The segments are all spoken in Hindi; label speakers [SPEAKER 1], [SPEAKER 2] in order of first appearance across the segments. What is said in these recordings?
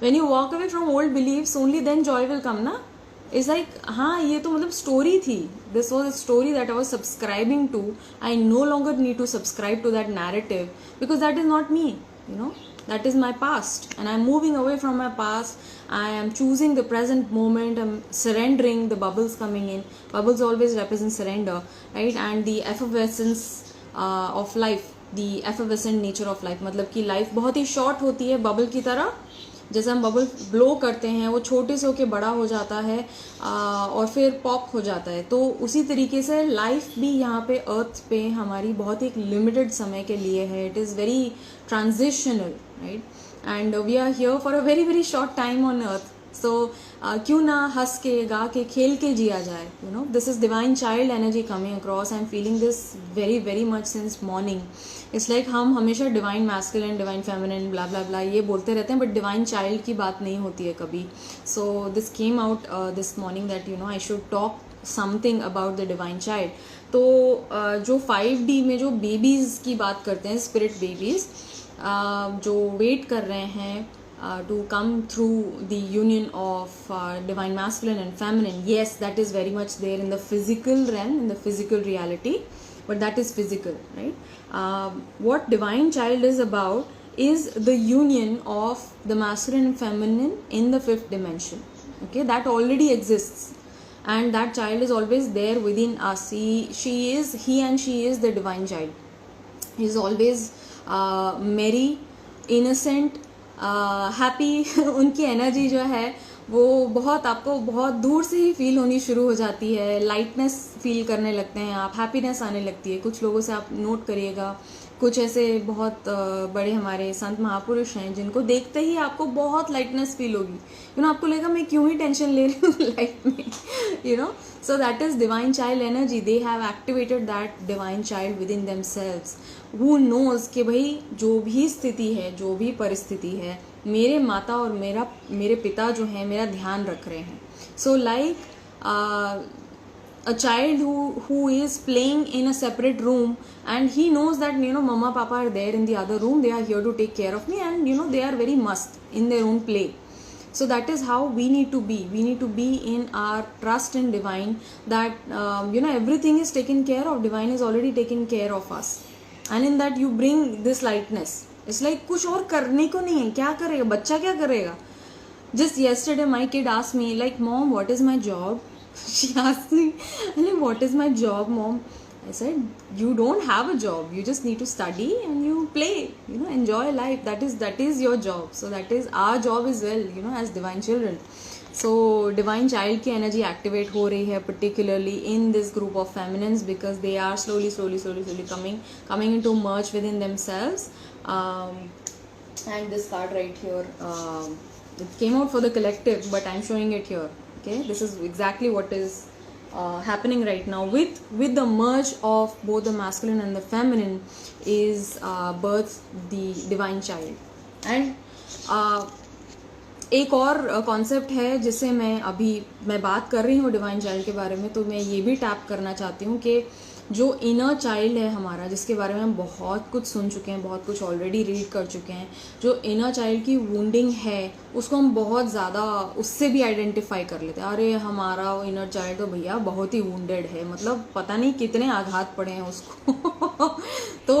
[SPEAKER 1] when you walk away from old beliefs, only then joy will come ना. It's like हाँ ये तो मतलब story थी. This was a story that I was subscribing to. I no longer need to subscribe to that narrative because that is not me. You know, that is my past, and I'm moving away from my past. I am choosing the present moment. I'm surrendering. The bubbles coming in. Bubbles always represent surrender, right? And the effervescence of life, the effervescent nature of life. मतलब कि life बहुत ही short होती है bubble की तरह. जैसे हम बबल ब्लो करते हैं वो छोटे से होके बड़ा हो जाता है और फिर पॉप हो जाता है. तो उसी तरीके से लाइफ भी यहाँ पे अर्थ पे हमारी बहुत एक लिमिटेड समय के लिए है. It is very transitional, right, and we are here for a very very short time on earth. So क्यों ना हंस के गा के खेल के जिया जाए. You know, this is divine child energy coming across. I am feeling this very very much since morning. It's like हम हमेशा डिवाइन मैस्कुलिन, डिवाइन फेमिनिन, ब्ला ब्ला ब्ला ये बोलते रहते हैं, बट डिवाइन चाइल्ड की बात नहीं होती है कभी. So this came out this morning that you know I should talk something about the divine child. तो जो 5D में जो बेबीज़ की बात करते हैं, स्पिरिट बेबीज़ जो वेट कर रहे हैं to come through the union of divine masculine and feminine, yes, that is very much there in the physical realm, in the physical reality, but that is physical, right? What divine child is about is the union of the masculine and feminine in the 5th dimension. Okay, that already exists, and that child is always there within us. He and she is the divine child. He is always merry, innocent, happy. उनकी एनर्जी जो है वो बहुत आपको बहुत दूर से ही फील होनी शुरू हो जाती है. लाइटनेस फील करने लगते हैं आप, हैप्पीनेस आने लगती है. कुछ लोगों से आप नोट करिएगा, कुछ ऐसे बहुत बड़े हमारे संत महापुरुष हैं जिनको देखते ही आपको बहुत लाइटनेस फील होगी. यू नो, आपको लगेगा मैं क्यों ही टेंशन ले रही हूँ लाइफ में. You know, so that is divine child energy. They have activated that divine child within themselves, who knows कि भाई जो भी स्थिति है, जो भी परिस्थिति है, मेरे माता और मेरे पिता जो हैं मेरा ध्यान रख रहे हैं. So like a child who is playing in a separate room and he knows that you know mama papa are there in the other room, they are here to take care of me, and you know they are very must in their own play. So that is how we need to be in our trust in divine, that you know everything is taken care of. Divine is already taken care of us, and in that you bring this lightness. It's like कुछ और करने को नहीं है. क्या करेगा बच्चा, क्या करेगा? Just yesterday my kid asked me like, mom, what is my job? She asked me, what is my job, mom? I said, you don't have a job, you just need to study and you play, you know, enjoy life. That is your job. So that is our job as well, you know, as divine children. So divine child की energy activate हो रही है particularly in this group of feminines, because they are slowly coming into merge within themselves. And this card right here, it came out for the collective, but I'm showing it here. Okay, this is exactly what is happening right now with the merge of both the masculine and the feminine is birth the divine child. And एक और कॉन्सेप्ट है जिससे मैं बात कर रही हूँ डिवाइन चाइल्ड के बारे में, तो मैं ये भी टैप करना चाहती हूँ कि जो इनर चाइल्ड है हमारा, जिसके बारे में हम बहुत कुछ सुन चुके हैं, बहुत कुछ ऑलरेडी रीड कर चुके हैं, जो इनर चाइल्ड की वुंडिंग है उसको हम बहुत ज़्यादा उससे भी आइडेंटिफाई कर लेते हैं. अरे हमारा इनर चाइल्ड तो भैया बहुत ही वुंडेड है, मतलब पता नहीं कितने आघात पड़े हैं उसको. तो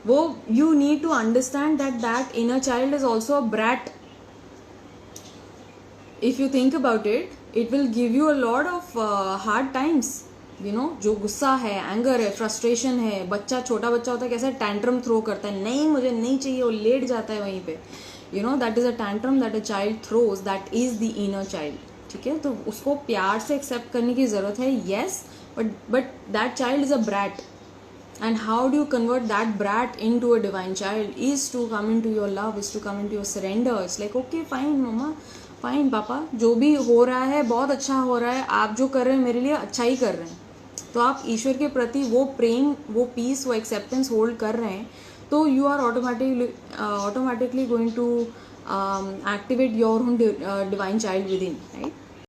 [SPEAKER 1] वो you need to understand that inner child is also a brat. If you think about it, it will give you a lot of hard times. You know, जो गुस्सा है, एंगर है, फ्रस्ट्रेशन है, बच्चा छोटा बच्चा होता है कैसे टैंट्रम थ्रो करता है, नहीं मुझे नहीं चाहिए, वो लेट जाता है वहीं पे. You know, that is a tantrum that a child throws, that is the inner child. ठीक है, तो उसको प्यार से एक्सेप्ट करने की जरूरत है, yes, but that child is a brat. And how do you convert that brat into a divine child? Is to come into your love, is to come into your surrender. It's like, okay, fine mama, fine पापा, जो भी हो रहा है बहुत अच्छा हो रहा है, आप जो कर रहे हैं मेरे लिए अच्छा ही कर रहे हैं. तो आप ईश्वर के प्रति वो प्रेम, वो पीस, वो एक्सेप्टेंस होल्ड कर रहे हैं, तो you are automatically going to activate your own divine child within, right.